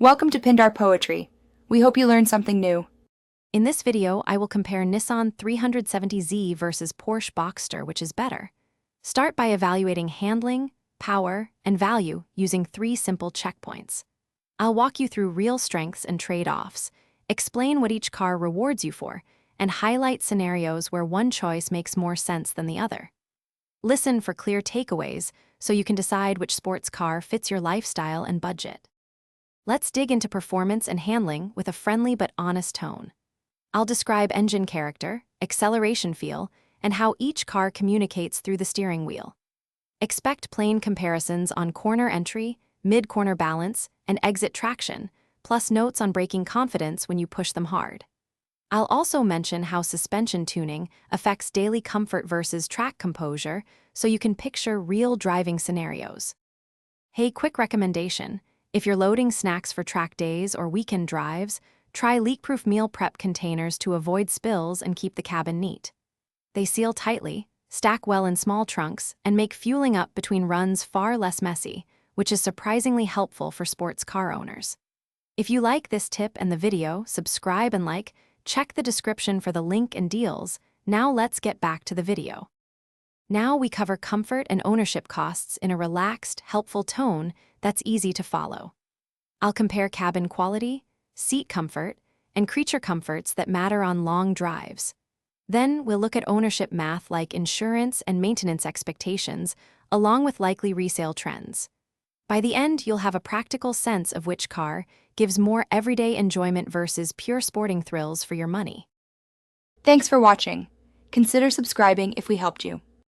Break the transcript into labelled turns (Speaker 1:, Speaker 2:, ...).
Speaker 1: Welcome to Pindar Poetry. We hope you learned something new.
Speaker 2: In this video, I will compare Nissan 370Z versus Porsche Boxster, which is better. Start by evaluating handling, power, and value using 3 simple checkpoints. I'll walk you through real strengths and trade-offs, explain what each car rewards you for, and highlight scenarios where one choice makes more sense than the other. Listen for clear takeaways so you can decide which sports car fits your lifestyle and budget. Let's dig into performance and handling with a friendly but honest tone. I'll describe engine character, acceleration feel, and how each car communicates through the steering wheel. Expect plain comparisons on corner entry, mid-corner balance, and exit traction, plus notes on braking confidence when you push them hard. I'll also mention how suspension tuning affects daily comfort versus track composure, so you can picture real driving scenarios. Hey, quick recommendation. If you're loading snacks for track days or weekend drives, try leak-proof meal prep containers to avoid spills and keep the cabin neat. They seal tightly, stack well in small trunks, and make fueling up between runs far less messy, which is surprisingly helpful for sports car owners. If you like this tip and the video, subscribe and like. Check the description for the link and deals. Now let's get back to the video. Now we cover comfort and ownership costs in a relaxed, helpful tone that's easy to follow. I'll compare cabin quality, seat comfort, and creature comforts that matter on long drives. Then we'll look at ownership math like insurance and maintenance expectations, along with likely resale trends. By the end, you'll have a practical sense of which car gives more everyday enjoyment versus pure sporting thrills for your money.
Speaker 1: Thanks for watching. Consider subscribing if we helped you.